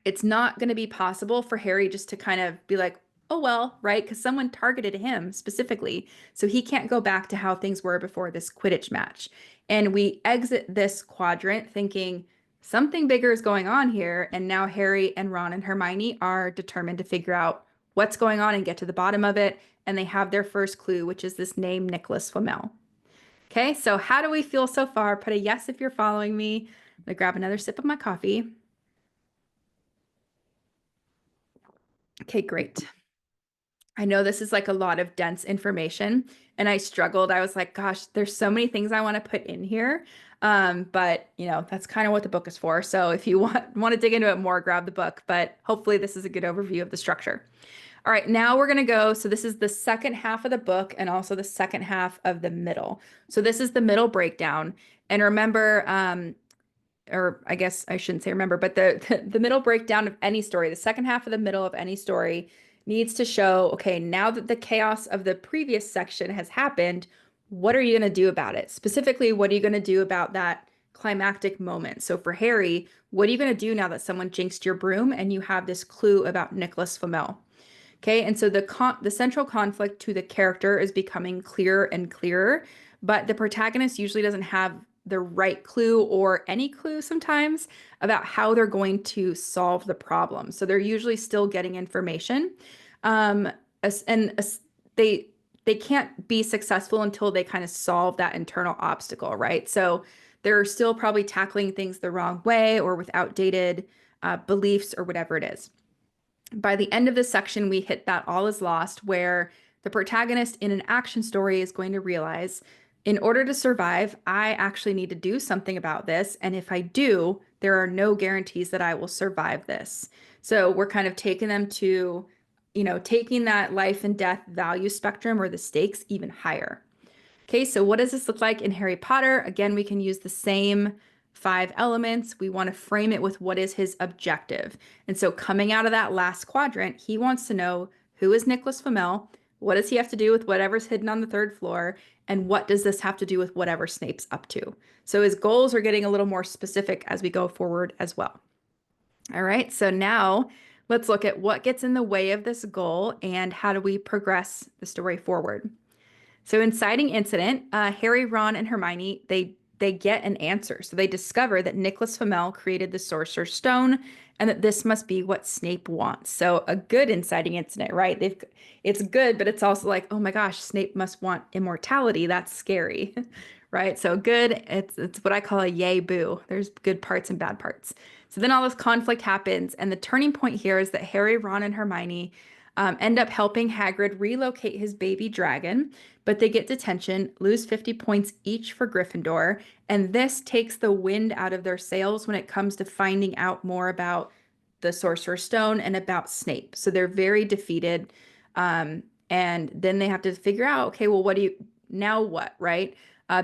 it's not going to be possible for Harry just to kind of be like, oh, well, right? Because someone targeted him specifically. So he can't go back to how things were before this Quidditch match. And we exit this quadrant thinking something bigger is going on here. And now Harry and Ron and Hermione are determined to figure out what's going on and get to the bottom of it. And they have their first clue, which is this name, Nicholas Flamel. Okay, so how do we feel so far? Put a yes if you're following me. I'm gonna grab another sip of my coffee. Okay, great. I know this is like a lot of dense information, and I struggled. I was like, gosh, there's so many things I want to put in here. But that's kind of what the book is for. So if you want to dig into it more, grab the book, but hopefully this is a good overview of the structure. All right, now we're going to go. So this is the second half of the book and also the second half of the middle. So this is the middle breakdown. And remember, or I guess I shouldn't say remember, but the middle breakdown of any story, the second half of the middle of any story needs to show, okay, now that the chaos of the previous section has happened, what are you going to do about it? Specifically, what are you going to do about that climactic moment? So for Harry, what are you going to do now that someone jinxed your broom and you have this clue about Nicholas Flamel? Okay, and so the central conflict to the character is becoming clearer and clearer, but the protagonist usually doesn't have the right clue or any clue sometimes about how they're going to solve the problem. So they're usually still getting information, they can't be successful until they kind of solve that internal obstacle, right? So they're still probably tackling things the wrong way or with outdated beliefs or whatever it is. By the end of this section, we hit that all is lost, where the protagonist in an action story is going to realize, in order to survive, I actually need to do something about this. And if I do, there are no guarantees that I will survive this. So we're kind of taking them to, taking that life and death value spectrum or the stakes even higher. Okay, so what does this look like in Harry Potter? Again, we can use the same 5 elements. We want to frame it with what is his objective. And so coming out of that last quadrant, he wants to know, who is Nicholas Flamel? What does he have to do with whatever's hidden on the 3rd floor? And what does this have to do with whatever Snape's up to? So his goals are getting a little more specific as we go forward as well. All right, so now let's look at what gets in the way of this goal and how do we progress the story forward. So inciting incident, Harry, Ron, and Hermione, they get an answer. So they discover that Nicholas Flamel created the Sorcerer's Stone and that this must be what Snape wants. So a good inciting incident, right? It's good, but it's also like, oh my gosh, Snape must want immortality. That's scary, right? So good, it's what I call a yay boo. There's good parts and bad parts. So then all this conflict happens, and the turning point here is that Harry, Ron, and Hermione end up helping Hagrid relocate his baby dragon, but they get detention, lose 50 points each for Gryffindor, and this takes the wind out of their sails when it comes to finding out more about the Sorcerer's Stone and about Snape. So they're very defeated. And then they have to figure out, okay, well, now what, right?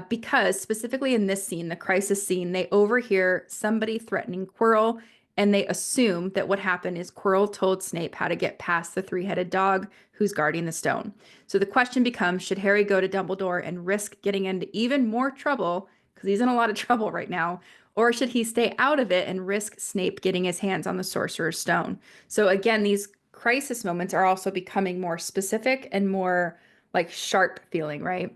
Because specifically in this scene, the crisis scene, they overhear somebody threatening Quirrell, and they assume that what happened is Quirrell told Snape how to get past the 3-headed dog who's guarding the stone. So the question becomes, should Harry go to Dumbledore and risk getting into even more trouble, because he's in a lot of trouble right now, or should he stay out of it and risk Snape getting his hands on the Sorcerer's Stone? So again, these crisis moments are also becoming more specific and more like sharp feeling, right?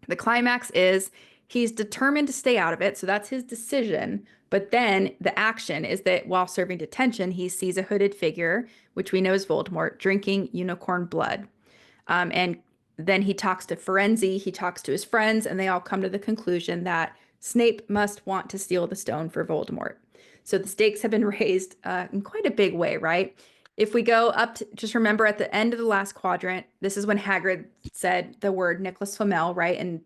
The climax is he's determined to stay out of it, so that's his decision. But then the action is that while serving detention, he sees a hooded figure, which we know is Voldemort, drinking unicorn blood. And then he talks to Firenze, he talks to his friends, and they all come to the conclusion that Snape must want to steal the stone for Voldemort. So the stakes have been raised in quite a big way, right? If we go up to, just remember at the end of the last quadrant, this is when Hagrid said the word Nicholas Flamel, right? And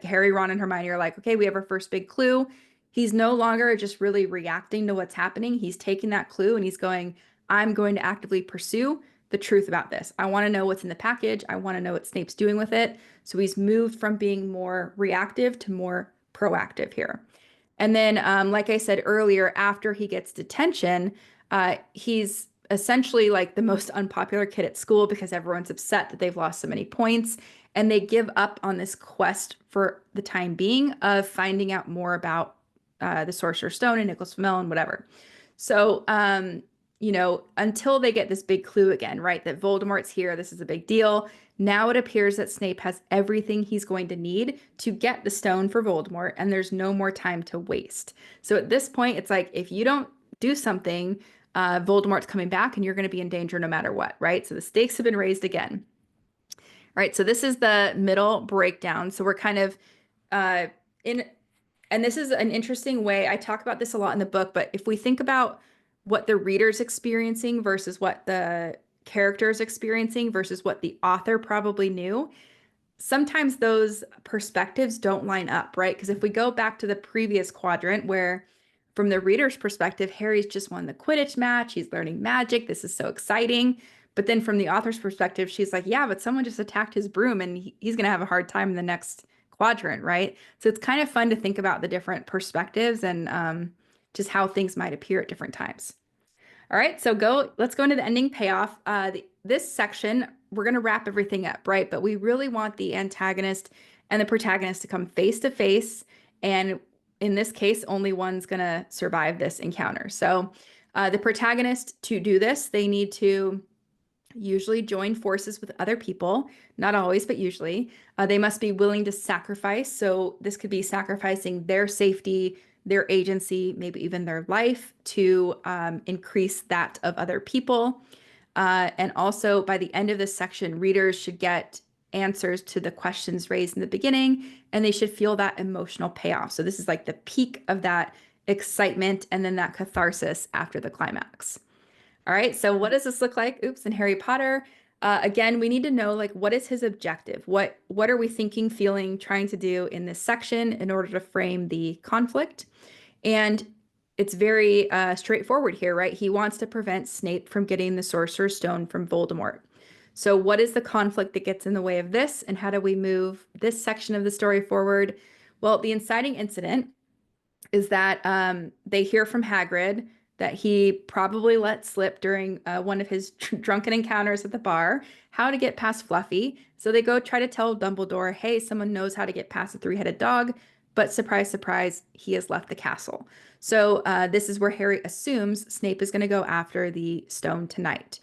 Harry, Ron, and Hermione are like, okay, we have our first big clue. He's no longer just really reacting to what's happening. He's taking that clue and he's going, I'm going to actively pursue the truth about this. I want to know what's in the package. I want to know what Snape's doing with it. So he's moved from being more reactive to more proactive here. And then, like I said earlier, after he gets detention, he's essentially like the most unpopular kid at school because everyone's upset that they've lost so many points. And they give up on this quest for the time being of finding out more about the Sorcerer's Stone and Nicholas Flamel and whatever. So, until they get this big clue again, right? That Voldemort's here. This is a big deal. Now it appears that Snape has everything he's going to need to get the stone for Voldemort, and there's no more time to waste. So at this point, it's like, if you don't do something, Voldemort's coming back and you're going to be in danger no matter what, right? So the stakes have been raised again. All right, so this is the middle breakdown. So we're kind of and this is an interesting way. I talk about this a lot in the book, but if we think about what the reader's experiencing versus what the character's experiencing versus what the author probably knew, sometimes those perspectives don't line up, right? Because if we go back to the previous quadrant where from the reader's perspective, Harry's just won the Quidditch match, he's learning magic, this is so exciting. But then from the author's perspective, she's like, yeah, but someone just attacked his broom and he's going to have a hard time in the next quadrant, right? So it's kind of fun to think about the different perspectives and just how things might appear at different times. All right, so let's go into the ending payoff. This section, we're going to wrap everything up, right? But we really want the antagonist and the protagonist to come face to face. And in this case, only one's going to survive this encounter. So the protagonist, to do this, they need to usually join forces with other people, not always, but usually. They must be willing to sacrifice. So this could be sacrificing their safety, their agency, maybe even their life to increase that of other people. And also by the end of this section, readers should get answers to the questions raised in the beginning, and they should feel that emotional payoff. So this is like the peak of that excitement and then that catharsis after the climax. All right, so what does this look like? Oops, in Harry Potter. Again, we need to know like what is his objective? What are we thinking, feeling, trying to do in this section in order to frame the conflict? And it's very straightforward here, right? He wants to prevent Snape from getting the Sorcerer's Stone from Voldemort. So what is the conflict that gets in the way of this, and how do we move this section of the story forward? Well, the inciting incident is that they hear from Hagrid that he probably let slip during one of his drunken encounters at the bar how to get past Fluffy. So they go try to tell Dumbledore, hey, someone knows how to get past a three-headed dog. But surprise, surprise, he has left the castle. So this is where Harry assumes Snape is going to go after the stone tonight.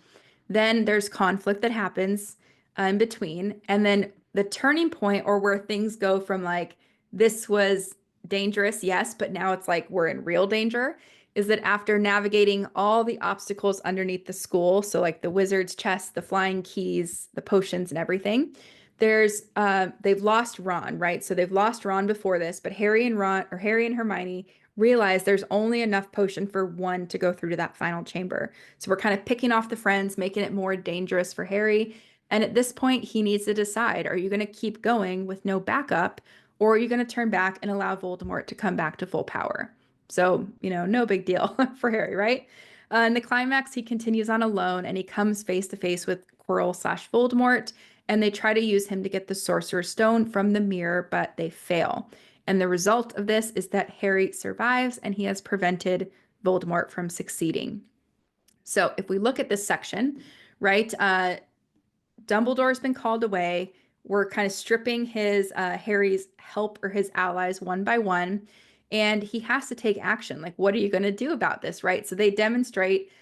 Then there's conflict that happens in between. And then the turning point, or where things go from like, this was dangerous, yes, but now it's like we're in real danger, is that after navigating all the obstacles underneath the school, so like the wizard's chest, the flying keys, the potions and everything, there's they've lost Ron, right? So they've lost Ron before this, but Harry and Ron, or Harry and Hermione, realize there's only enough potion for one to go through to that final chamber. So we're kind of picking off the friends, making it more dangerous for Harry. And at this point, he needs to decide, are you going to keep going with no backup, or are you going to turn back and allow Voldemort to come back to full power? So, no big deal for Harry, right? In the climax, he continues on alone and he comes face to face with Quirrell/Voldemort, and they try to use him to get the Sorcerer's Stone from the mirror, but they fail. And the result of this is that Harry survives and he has prevented Voldemort from succeeding. So if we look at this section, right, Dumbledore's been called away. We're kind of stripping his Harry's help or his allies one by one, and he has to take action. Like, what are you going to do about this, right? So they demonstrate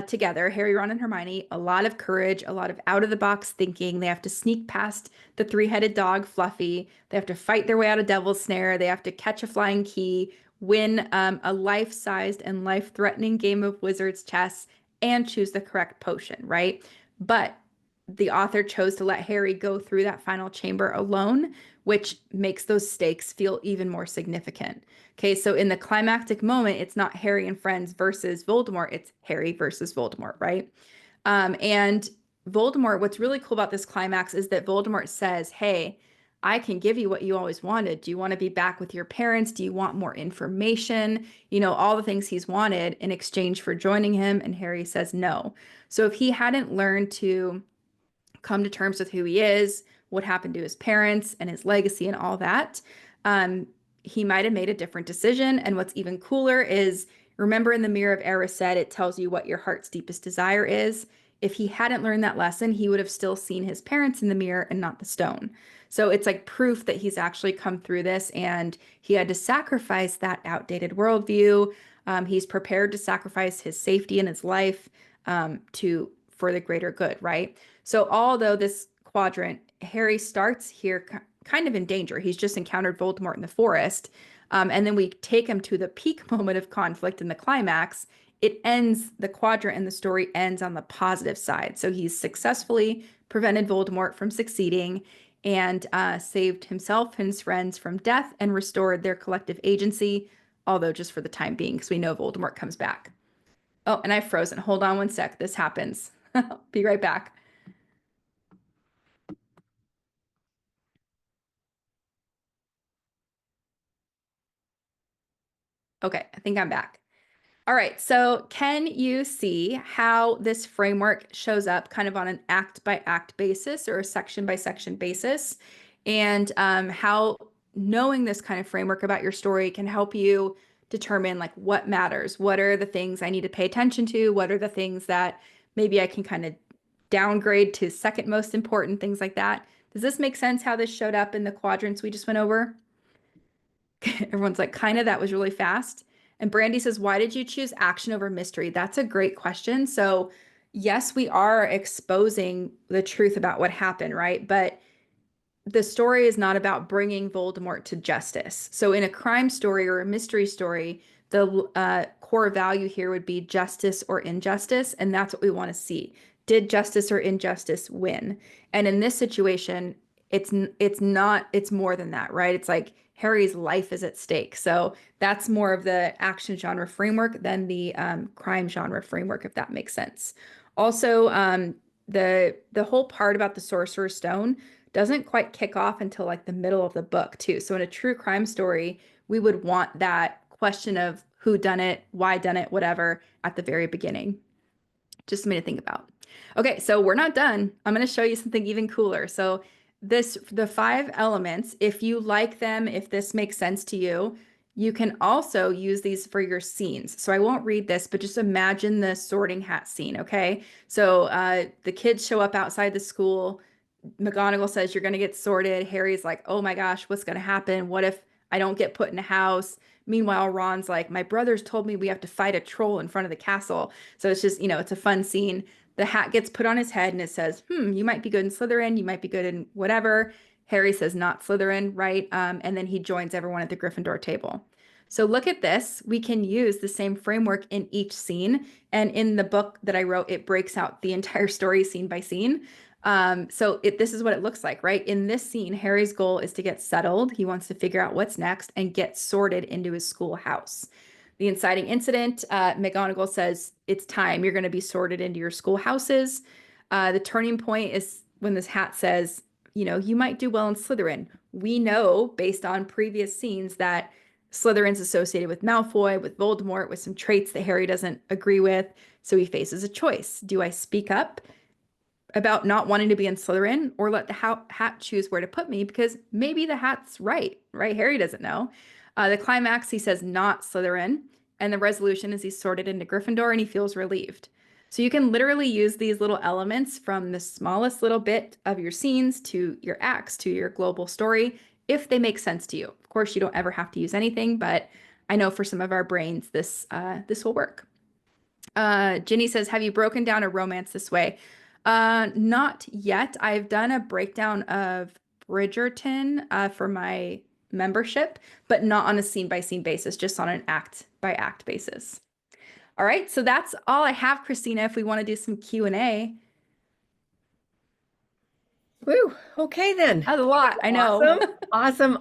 together, Harry, Ron, and Hermione, a lot of courage, a lot of out-of-the-box thinking. They have to sneak past the three-headed dog, Fluffy. They have to fight their way out of Devil's Snare. They have to catch a flying key, win a life-sized and life-threatening game of wizard's chess, and choose the correct potion, right? But the author chose to let Harry go through that final chamber alone, which makes those stakes feel even more significant. Okay, so in the climactic moment, it's not Harry and friends versus Voldemort, it's Harry versus Voldemort, right? And Voldemort, what's really cool about this climax is that Voldemort says, hey, I can give you what you always wanted. Do you want to be back with your parents? Do you want more information? All the things he's wanted in exchange for joining him. And Harry says no. So if he hadn't learned to come to terms with who he is, what happened to his parents and his legacy and all that, he might have made a different decision. And what's even cooler is, remember in the Mirror of Erised, it tells you what your heart's deepest desire is. If he hadn't learned that lesson, he would have still seen his parents in the mirror and not the stone. So it's like proof that he's actually come through this, and he had to sacrifice that outdated worldview. He's prepared to sacrifice his safety and his life for the greater good, right? So although this quadrant, Harry starts here kind of in danger. He's just encountered Voldemort in the forest. And then we take him to the peak moment of conflict in the climax. It ends, the quadrant and the story ends on the positive side. So he's successfully prevented Voldemort from succeeding and saved himself and his friends from death and restored their collective agency, although just for the time being, because we know Voldemort comes back. Oh, and I've frozen. Hold on one sec. This happens. Be right back. Okay, I think I'm back. All right, so can you see how this framework shows up kind of on an act by act basis or a section by section basis? And how knowing this kind of framework about your story can help you determine like what matters? What are the things I need to pay attention to? What are the things that maybe I can kind of downgrade to second most important, things like that? Does this make sense how this showed up in the quadrants we just went over? Everyone's like, kind of, that was really fast. And Brandy says, why did you choose action over mystery? That's a great question. So, yes, we are exposing the truth about what happened, right? But the story is not about bringing Voldemort to justice. So, in a crime story or a mystery story, the core value here would be justice or injustice. And that's what we want to see. Did justice or injustice win? And in this situation, it's not, it's more than that, right? It's like Harry's life is at stake. So that's more of the action genre framework than the crime genre framework, if that makes sense. Also, the whole part about the Sorcerer's Stone doesn't quite kick off until like the middle of the book too. So in a true crime story, we would want that question of who done it, why done it, whatever at the very beginning. Just something to think about. Okay, so we're not done. I'm going to show you something even cooler. So the 5 elements, if you like them, if this makes sense to you, you can also use these for your scenes. So I won't read this, but just imagine the sorting hat scene, okay? So the kids show up outside the school. McGonagall says you're going to get sorted. Harry's like, oh my gosh, what's going to happen? What if I don't get put in a house? Meanwhile, Ron's like, my brothers told me we have to fight a troll in front of the castle. So it's just, it's a fun scene. The hat gets put on his head and it says, you might be good in Slytherin. You might be good in whatever. Harry says not Slytherin, right? And then he joins everyone at the Gryffindor table. So look at this. We can use the same framework in each scene. And in the book that I wrote, it breaks out the entire story scene by scene. This is what it looks like, right? In this scene, Harry's goal is to get settled. He wants to figure out what's next and get sorted into his schoolhouse. The inciting incident, McGonagall says, it's time. You're going to be sorted into your schoolhouses. The turning point is when this hat says, you might do well in Slytherin. We know, based on previous scenes, that Slytherin's associated with Malfoy, with Voldemort, with some traits that Harry doesn't agree with. So he faces a choice. Do I speak up about not wanting to be in Slytherin or let the hat choose where to put me? Because maybe the hat's right? Harry doesn't know. The climax, he says not Slytherin. And the resolution is he's sorted into Gryffindor and he feels relieved. So you can literally use these little elements from the smallest little bit of your scenes to your acts to your global story if they make sense to you. Of course, you don't ever have to use anything, but I know for some of our brains, this will work. Ginny says, have you broken down a romance this way? Not yet. I've done a breakdown of Bridgerton for my membership, but not on a scene by scene basis, just on an act by act basis. All right, so that's all I have, Christina, if we want to do some Q&A. Woo. Okay, then. That's a lot, I know. Awesome.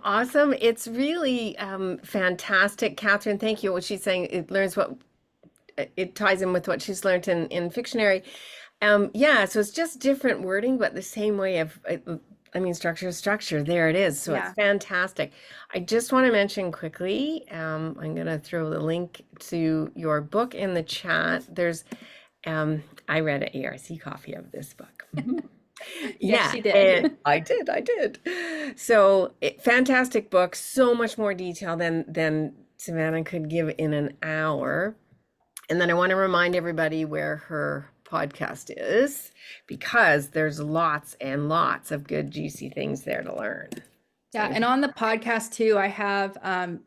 It's really fantastic. Catherine, thank you. What she's saying, it ties in with what she's learned in Fictionary. Yeah, so it's just different wording, but the same way of, structure. There it is. So Yeah. it's fantastic. I just want to mention quickly, I'm going to throw the link to your book in the chat. I read an ARC copy of this book. Yes, she did. And I did. So fantastic book, so much more detail than Savannah could give in an hour. And then I want to remind everybody where her podcast is, because there's lots and lots of good, juicy things there to learn. Yeah, and on the podcast too, I have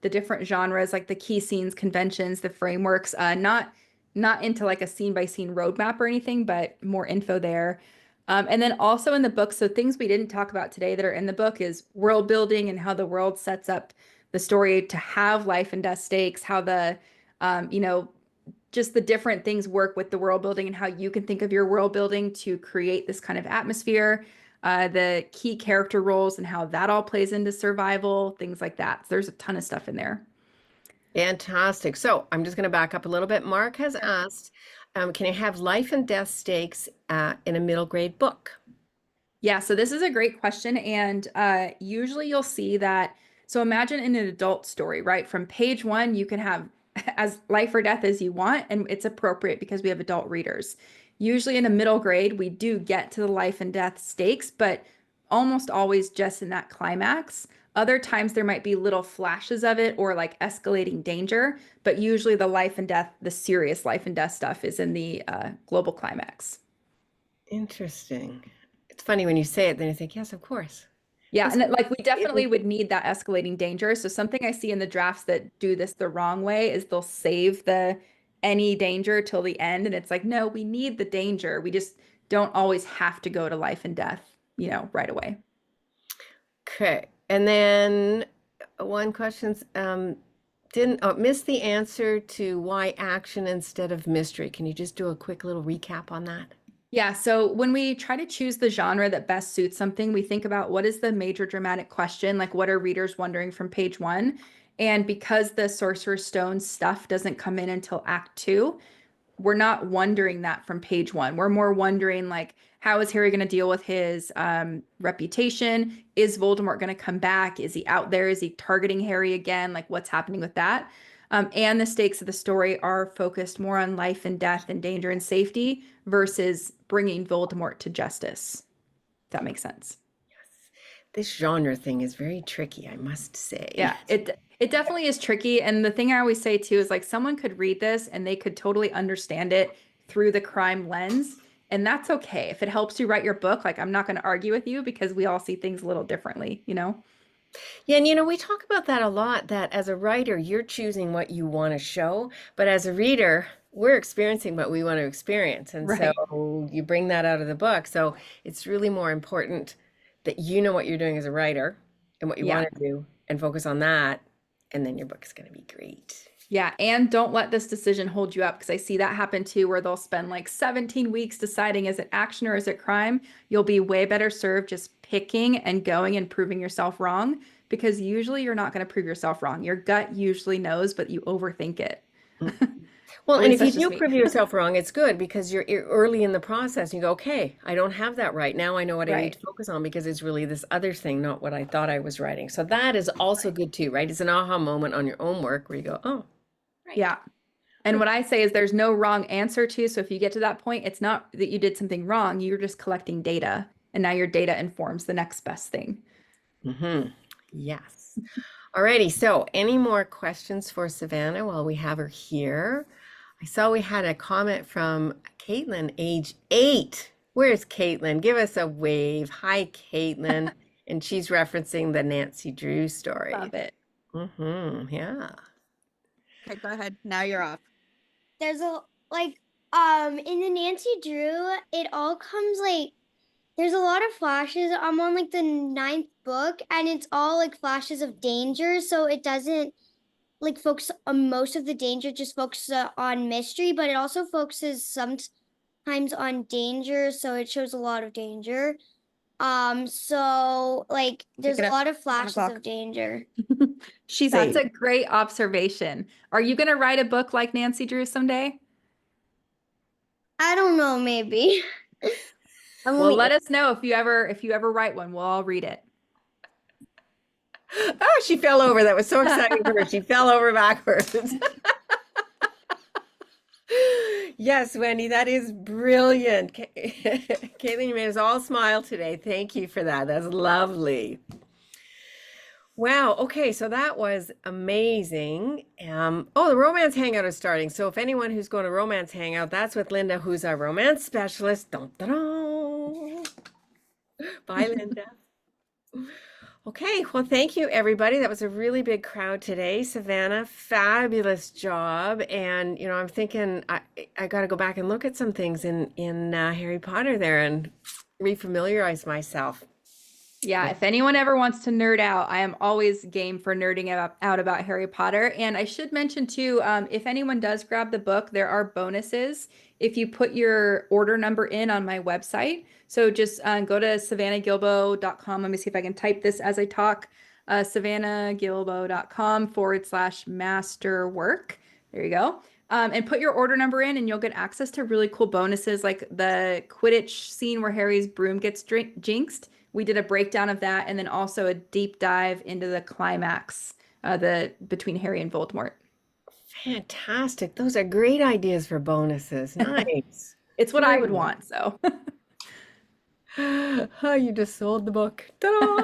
the different genres, like the key scenes, conventions, the frameworks, not into like a scene by scene roadmap or anything, but more info there. And then also in the book, so things we didn't talk about today that are in the book is world building and how the world sets up the story to have life and death stakes, how the, just the different things work with the world building and how you can think of your world building to create this kind of atmosphere, the key character roles and how that all plays into survival, things like that. So there's a ton of stuff in there. Fantastic. So I'm just going to back up a little bit. Mark has asked, can you have life and death stakes in a middle grade book? Yeah, so this is a great question. And usually you'll see that. So imagine in an adult story, right? From page 1, you can have as life or death as you want, and it's appropriate because we have adult readers. Usually in a middle grade, we do get to the life and death stakes, but almost always just in that climax. Other times there might be little flashes of it or like escalating danger, but usually the life and death, the serious life and death stuff is in the global climax. Interesting. It's funny when you say it, then you think, yes, of course. Yeah, and like we definitely would need that escalating danger. So something I see in the drafts that do this the wrong way is they'll save any danger till the end. And it's like, no, we need the danger. We just don't always have to go to life and death, right away. Okay. And then one question, missed the answer to why action instead of mystery. Can you just do a quick little recap on that? Yeah, so when we try to choose the genre that best suits something, we think about what is the major dramatic question, like what are readers wondering from page one? And because the Sorcerer's Stone stuff doesn't come in until Act Two, we're not wondering that from page one. We're more wondering like, how is Harry going to deal with his reputation? Is Voldemort going to come back? Is he out there? Is he targeting Harry again? Like, what's happening with that? And the stakes of the story are focused more on life and death and danger and safety versus bringing Voldemort to justice. If that makes sense. This genre thing is very tricky, I must say. Yeah, it definitely is tricky. And the thing I always say too is like someone could read this and they could totally understand it through the crime lens. And that's okay. If it helps you write your book, like I'm not going to argue with you because we all see things a little differently, you know? Yeah, and we talk about that a lot, that as a writer, you're choosing what you want to show, but as a reader, we're experiencing what we want to experience. And so Right. you bring that out of the book. So it's really more important that you know what you're doing as a writer and what you Yeah. want to do and focus on that, and then your book is going to be great. Yeah. And don't let this decision hold you up because I see that happen too, where they'll spend like 17 weeks deciding is it action or is it crime? You'll be way better served just picking and going and proving yourself wrong because usually you're not going to prove yourself wrong. Your gut usually knows, but you overthink it. Well, At and least if you that's just do me. prove yourself wrong, it's good because you're early in the process. You go, okay, I don't have that right now. I know what I need Right. to focus on because it's really this other thing, not what I thought I was writing. So that is also good too, right? It's an aha moment on your own work where you go, oh, right. Yeah. And what I say is there's no wrong answer to. So if you get to that point, it's not that you did something wrong. You're just collecting data. And now your data informs the next best thing. Mm-hmm. Yes. Alrighty. So any more questions for Savannah while we have her here? I saw we had a comment from Caitlin, age 8. Where's Caitlin? Give us a wave. Hi, Caitlin. And she's referencing the Nancy Drew story. Love it. Mm-hmm. Yeah. Okay, go ahead. Now you're off. There's a like in the Nancy Drew, it all comes like there's a lot of flashes. I'm on like the ninth book, and it's all like flashes of danger, so it doesn't like focus on most of the danger, just focuses on mystery, but it also focuses sometimes on danger, so it shows a lot of danger. So like Pick there's it a up. lot of 1 flashes o'clock. of danger. She's That's 8. a great observation. Are you going to write a book like Nancy Drew someday? I don't know, maybe. Well, let us know if you ever write one. We'll all read it. Oh, she fell over. That was so exciting for her. She fell over backwards. Yes, Wendy, that is brilliant. Caitlin, you made us all smile today. Thank you for that. That's lovely. Wow. Okay, so that was amazing. Oh, the romance hangout is starting. So if anyone who's going to romance hangout, that's with Linda, who's our romance specialist. Dun, dun, dun. Bye, Linda. Okay, well, thank you, everybody. That was a really big crowd today. Savannah, fabulous job. And I'm thinking I got to go back and look at some things in Harry Potter there and refamiliarize myself. Yeah, if anyone ever wants to nerd out, I am always game for nerding out about Harry Potter. And I should mention too, if anyone does grab the book, there are bonuses if you put your order number in on my website. So just go to savannahgilbo.com. Let me see if I can type this as I talk. savannahgilbo.com/masterwork. There you go. And put your order number in, and you'll get access to really cool bonuses like the Quidditch scene where Harry's broom gets jinxed. We did a breakdown of that, and then also a deep dive into the climax, the between Harry and Voldemort. Fantastic. Those are great ideas for bonuses. Nice. It's what I Very would nice. want, so. Oh, you just sold the book. Ta-da!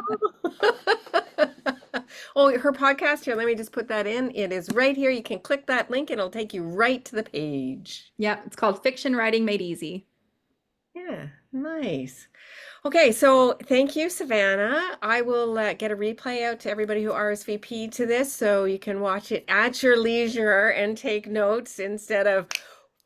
Oh, her podcast here, let me just put that in. It is right here. You can click that link and it'll take you right to the page. Yeah, it's called Fiction Writing Made Easy. Yeah, nice. Okay, so thank you, Savannah. I will get a replay out to everybody who RSVP to this so you can watch it at your leisure and take notes instead of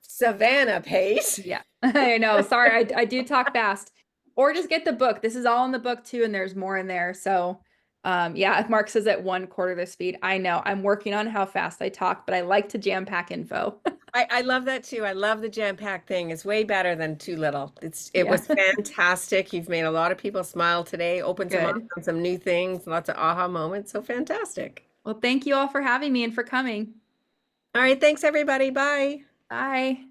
Savannah pace. Yeah, I know. Sorry, I do talk fast. Or just get the book. This is all in the book too, and there's more in there. So, yeah, if Mark says at 1/4 the speed, I know. I'm working on how fast I talk, but I like to jam pack info. I love that too. I love the jam-packed thing. It's way better than too little. It Yeah. was fantastic. You've made a lot of people smile today, opened some eyes Good. on some new things, lots of aha moments. So fantastic. Well, thank you all for having me and for coming. All right, thanks everybody. Bye. Bye.